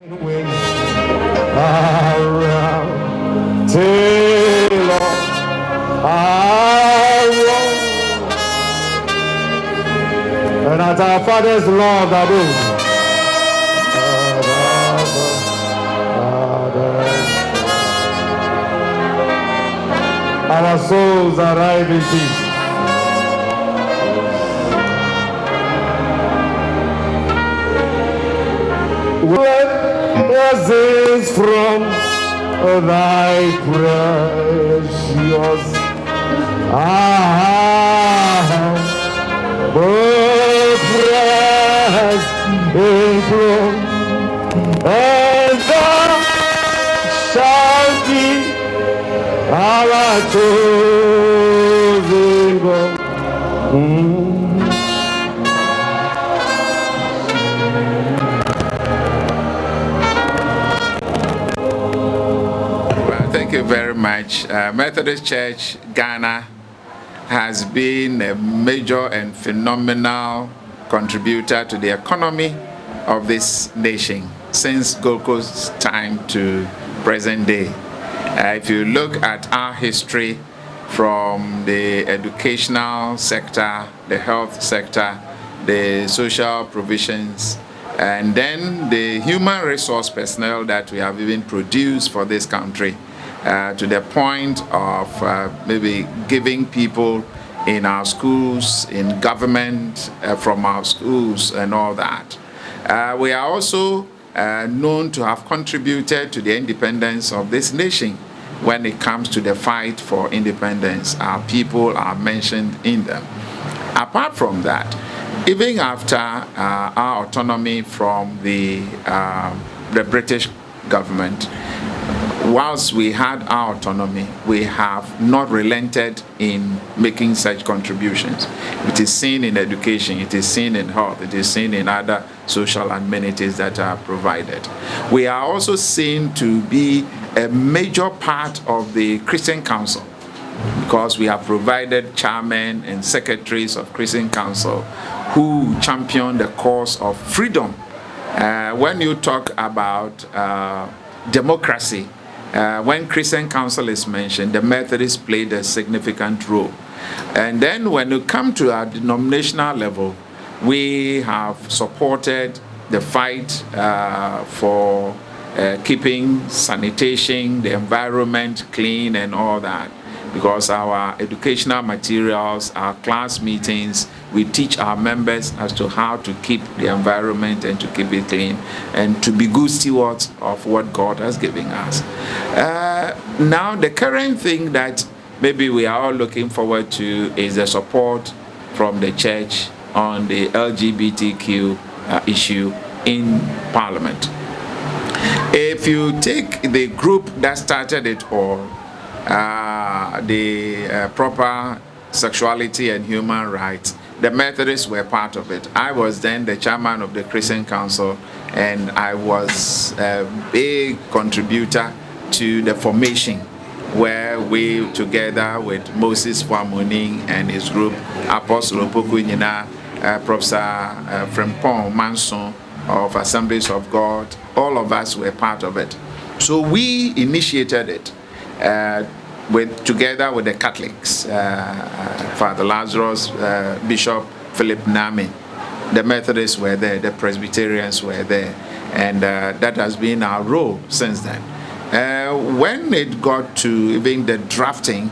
Wings around till I walk, and at our Father's love that is. Our souls arrive in peace. Blessings from thy precious press in throne, and thou shalt be our chosen God. Thank you very much. Methodist Church Ghana has been a major and phenomenal contributor to the economy of this nation since Gold Coast's time to present day. If you look at our history from the educational sector, the health sector, the social provisions, and then the human resource personnel that we have even produced for this country, to the point of maybe giving people in our schools, in government, from our schools and all that. We are also known to have contributed to the independence of this nation. When it comes to the fight for independence, our people are mentioned in them. Apart from that, even after our autonomy from the British government, whilst we had our autonomy, we have not relented in making such contributions. It is seen in education, it is seen in health, it is seen in other social amenities that are provided. We are also seen to be a major part of the Christian Council, because we have provided chairmen and secretaries of Christian Council who champion the cause of freedom. When you talk about democracy, when Christian Council is mentioned, the Methodists played a significant role. And then when you come to our denominational level, we have supported the fight for keeping sanitation, the environment clean and all that. Because our educational materials, our class meetings, we teach our members as to how to keep the environment and to keep it clean and to be good stewards of what God has given us. Now, the current thing that maybe we are all looking forward to is the support from the church on the LGBTQ issue in Parliament. If you take the group that started it all, the proper sexuality and human rights, the Methodists were part of it. I was then the chairman of the Christian Council, and I was a big contributor to the formation where we, together with Moses Fuamoni and his group, Apostle Opoku Nyina, Professor Frempong Manson of Assemblies of God, all of us were part of it. So we initiated it. Together with the Catholics, Father Lazarus, Bishop Philip Nami, the Methodists were there, the Presbyterians were there, and that has been our role since then. When it got to even the drafting,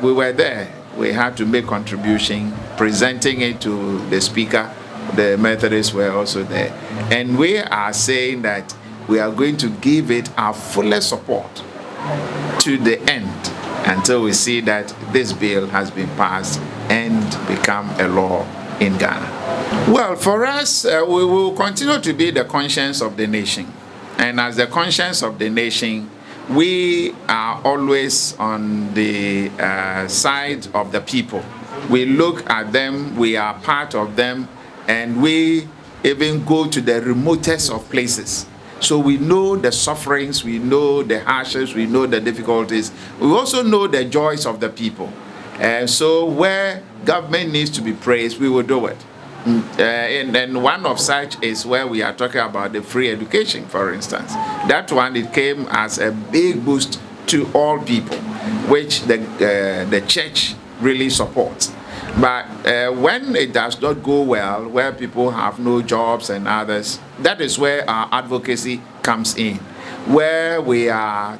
we were there. We had to make contribution, presenting it to the Speaker. The Methodists were also there. And we are saying that we are going to give it our fullest support to the end until we see that this bill has been passed and become a law in Ghana. Well, for us, we will continue to be the conscience of the nation. And as the conscience of the nation, we are always on the side of the people. We look at them, we are part of them, and we even go to the remotest of places. So we know the sufferings, we know the hardships, we know the difficulties. We also know the joys of the people. And so where government needs to be praised, we will do it. And one of such is where we are talking about the free education, for instance. That one, it came as a big boost to all people, which the church really supports. But when it does not go well, where people have no jobs and others, that is where our advocacy comes in, where we are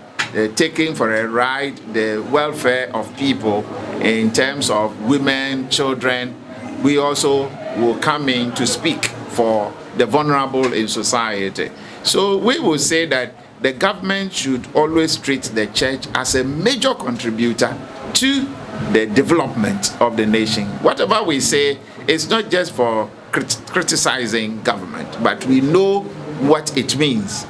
taking for a ride the welfare of people in terms of women, children. We also will come in to speak for the vulnerable in society. So we will say that the government should always treat the church as a major contributor to the development of the nation. Whatever we say is not just for criticizing government, but we know what it means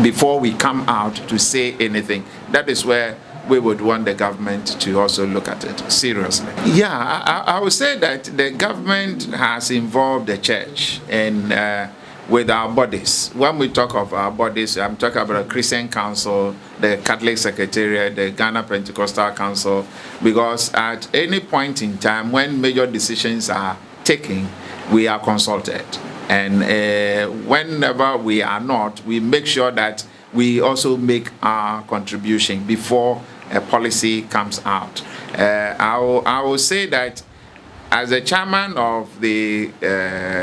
before we come out to say anything. That is where we would want the government to also look at it seriously. Yeah, I would say that the government has involved the church in with our bodies. When we talk of our bodies, I'm talking about the Christian Council, the Catholic Secretariat, the Ghana Pentecostal Council, because at any point in time when major decisions are taken, we are consulted. And whenever we are not, we make sure that we also make our contribution before a policy comes out. I will say that as the chairman of the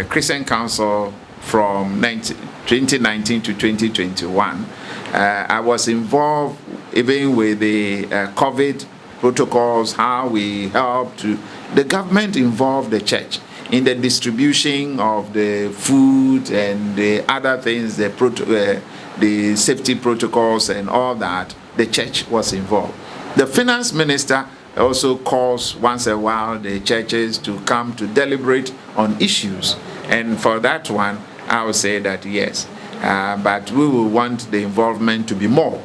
Christian Council from 2019 to 2021, I was involved even with the COVID protocols, how we help to, the government involved the church in the distribution of the food and the other things, the safety protocols and all that. The church was involved. The finance minister also calls once a while the churches to come to deliberate on issues. And for that one, I would say that yes. But we will want the involvement to be more,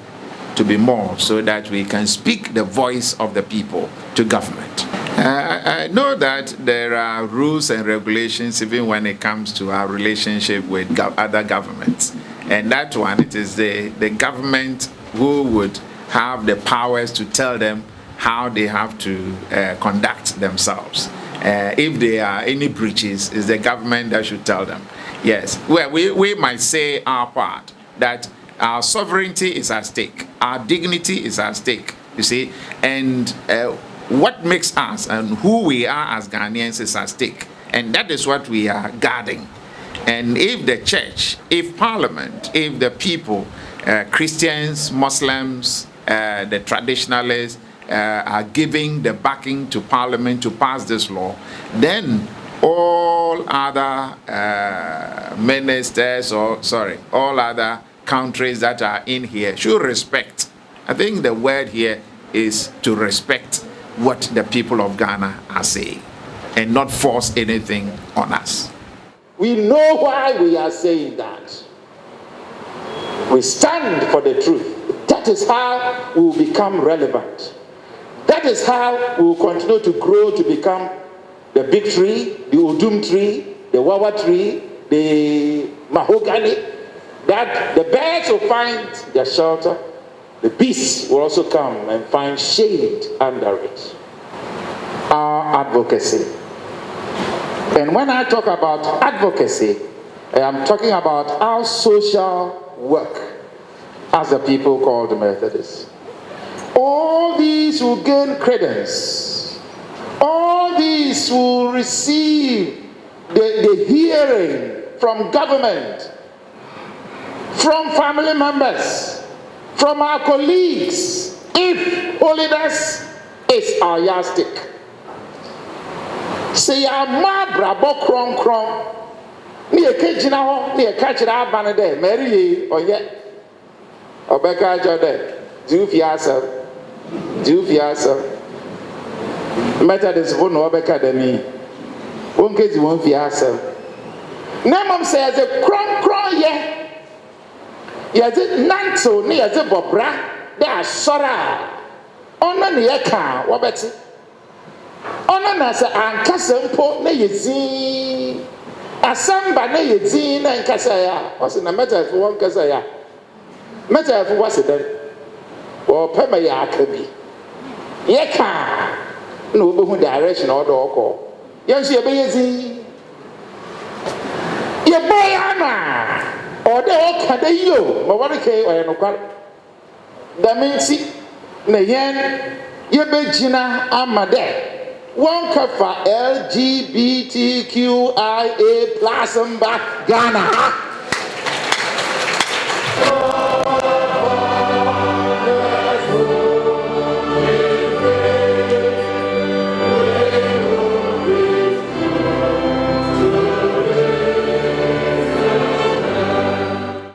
so that we can speak the voice of the people to government. I know that there are rules and regulations even when it comes to our relationship with other governments. And that one, it is the government who would have the powers to tell them how they have to conduct themselves. If there are any breaches, it's the government that should tell them. Yes, well, we might say our part, that our sovereignty is at stake, our dignity is at stake, you see, and what makes us and who we are as Ghanaians is at stake, and that is what we are guarding. And if the church, if parliament, if the people, Christians, Muslims, the traditionalists, are giving the backing to parliament to pass this law, then all other ministers, all other countries that are in here should respect. I think the word here is to respect what the people of Ghana are saying and not force anything on us. We know why we are saying that. We stand for the truth. That is how we will become relevant. That is how we will continue to grow to become the big tree, the Odum tree, the Wawa tree, the mahogany, that the birds will find their shelter, the beasts will also come and find shade under it. Our advocacy. And when I talk about advocacy, I am talking about our social work as the people called the Methodists. All these will gain credence. All these will receive the hearing from government, from family members, from our colleagues, if holiness is our yardstick. Say ya ma brabo kron kron ni ekejina ho ni ekachira abane de mary oye obeka jode do fiasa Methodist wo no obeka de ni wonkezi won fiasa na mom say as a kron ye ze nanto ni ye ze bobra de asora ono ne ye ka wobeti ono na se ankasa mpo na yezin asamba na yezin na ankasa ya wase na Methodist won kasa ya Methodist wase den o pema ya akabi ye ka no obehu direction odo oko ye nso ye be yezin Ye boy ana. Or the old Kadayo, but what a K or no car. That means it. Nayen, ye begina amade. One kafa LGBTQIA plus Ghana.